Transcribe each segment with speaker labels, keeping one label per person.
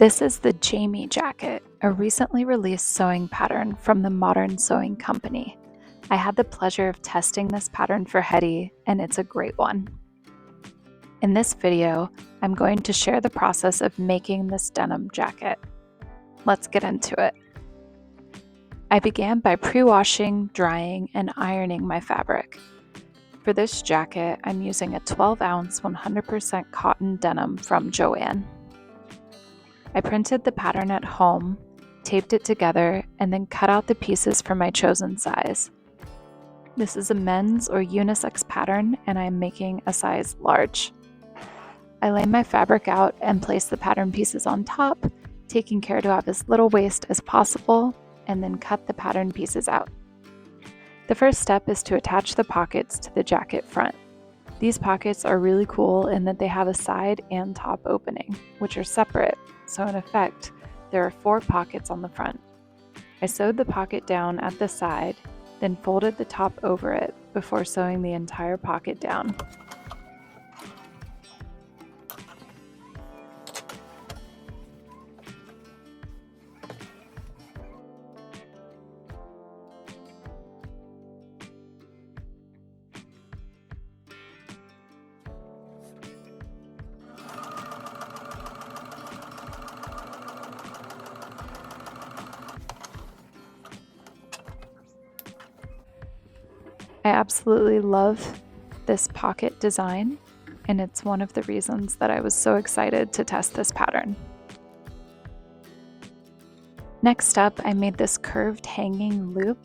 Speaker 1: This is the Jaime jacket, a recently released sewing pattern from the Modern Sewing Company. I had the pleasure of testing this pattern for Hetty, and it's a great one. In this video, I'm going to share the process of making this denim jacket. Let's get into it. I began by pre-washing, drying, and ironing my fabric. For this jacket, I'm using a 12-ounce 100% cotton denim from Joann. I printed the pattern at home, taped it together, and then cut out the pieces for my chosen size. This is a men's or unisex pattern, and I'm making a size large. I lay my fabric out and place the pattern pieces on top, taking care to have as little waste as possible, and then cut the pattern pieces out. The first step is to attach the pockets to the jacket front. These pockets are really cool in that they have a side and top opening, which are separate, so in effect, there are 4 pockets on the front. I sewed the pocket down at the side, then folded the top over it before sewing the entire pocket down. I absolutely love this pocket design, and it's one of the reasons that I was so excited to test this pattern. Next up, I made this curved hanging loop,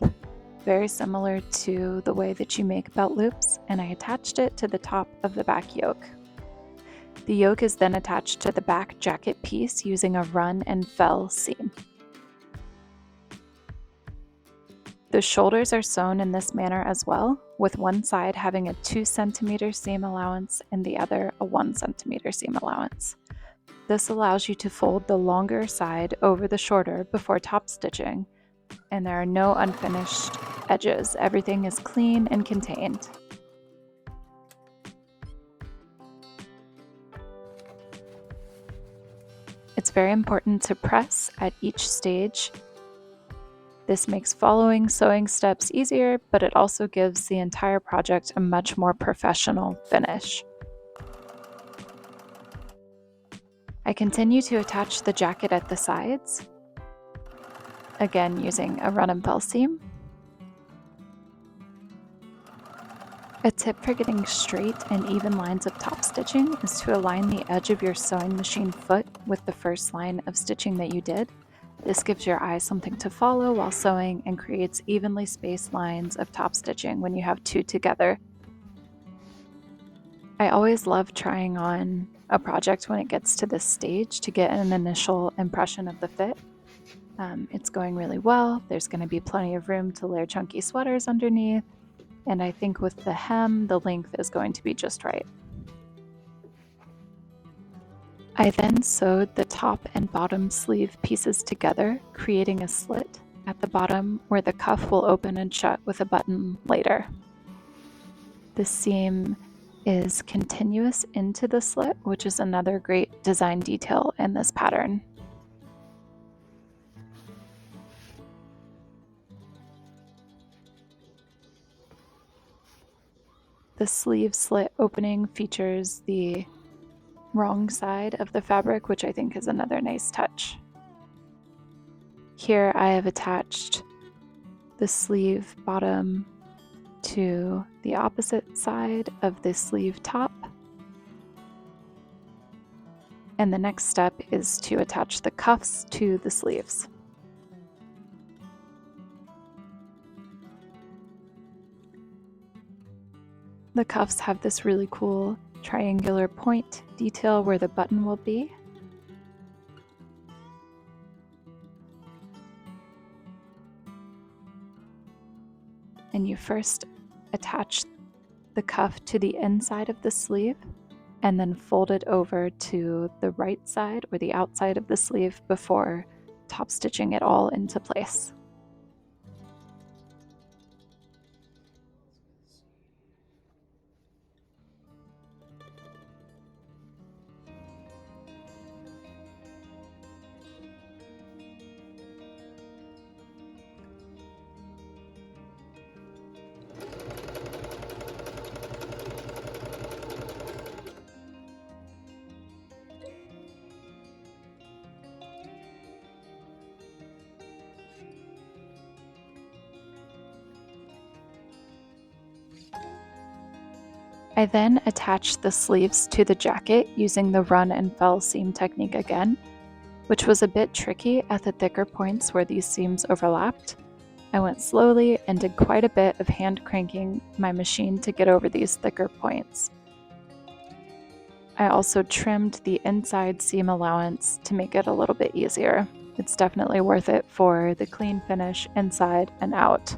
Speaker 1: very similar to the way that you make belt loops, and I attached it to the top of the back yoke. The yoke is then attached to the back jacket piece using a run and fell seam. The shoulders are sewn in this manner as well, with one side having a 2 cm seam allowance and the other a 1 cm seam allowance. This allows you to fold the longer side over the shorter before top stitching, and there are no unfinished edges. Everything is clean and contained. It's very important to press at each stage. This makes following sewing steps easier, but it also gives the entire project a much more professional finish. I continue to attach the jacket at the sides, again using a run and fell seam. A tip for getting straight and even lines of top stitching is to align the edge of your sewing machine foot with the first line of stitching that you did. This gives your eye something to follow while sewing and creates evenly spaced lines of top stitching when you have 2 together. I always love trying on a project when it gets to this stage to get an initial impression of the fit. It's going really well. There's going to be plenty of room to layer chunky sweaters underneath, and I think with the hem, the length is going to be just right. I then sewed the top and bottom sleeve pieces together, creating a slit at the bottom where the cuff will open and shut with a button later. The seam is continuous into the slit, which is another great design detail in this pattern. The sleeve slit opening features the wrong side of the fabric, which I think is another nice touch. Here I have attached the sleeve bottom to the opposite side of the sleeve top. And the next step is to attach the cuffs to the sleeves. The cuffs have this really cool triangular point detail where the button will be. And you first attach the cuff to the inside of the sleeve and then fold it over to the right side or the outside of the sleeve before top stitching it all into place. I then attached the sleeves to the jacket using the run and fell seam technique again, which was a bit tricky at the thicker points where these seams overlapped. I went slowly and did quite a bit of hand cranking my machine to get over these thicker points. I also trimmed the inside seam allowance to make it a little bit easier. It's definitely worth it for the clean finish inside and out.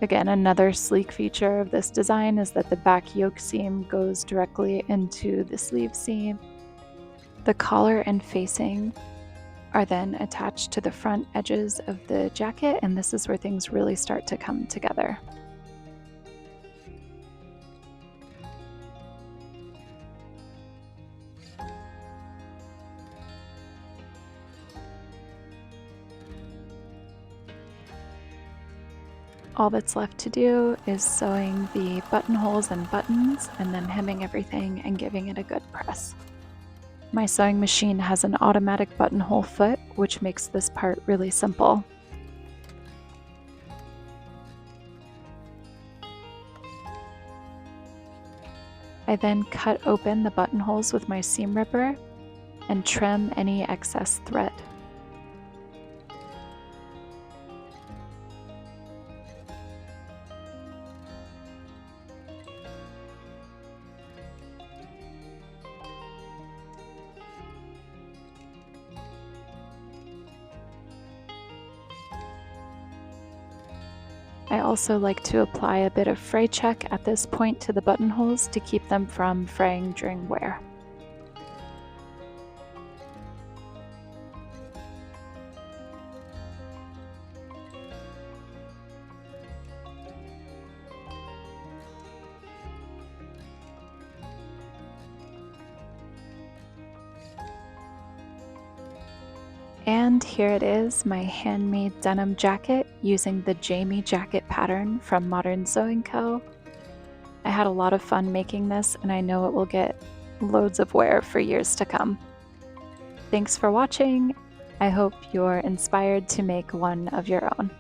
Speaker 1: Again, another sleek feature of this design is that the back yoke seam goes directly into the sleeve seam. The collar and facing are then attached to the front edges of the jacket, and this is where things really start to come together. All that's left to do is sewing the buttonholes and buttons and then hemming everything and giving it a good press. My sewing machine has an automatic buttonhole foot, which makes this part really simple. I then cut open the buttonholes with my seam ripper and trim any excess thread. I also like to apply a bit of fray check at this point to the buttonholes to keep them from fraying during wear. And here it is, my handmade denim jacket using the Jaime jacket pattern from Modern Sewing Co. I had a lot of fun making this, and I know it will get loads of wear for years to come. Thanks for watching. I hope you're inspired to make one of your own.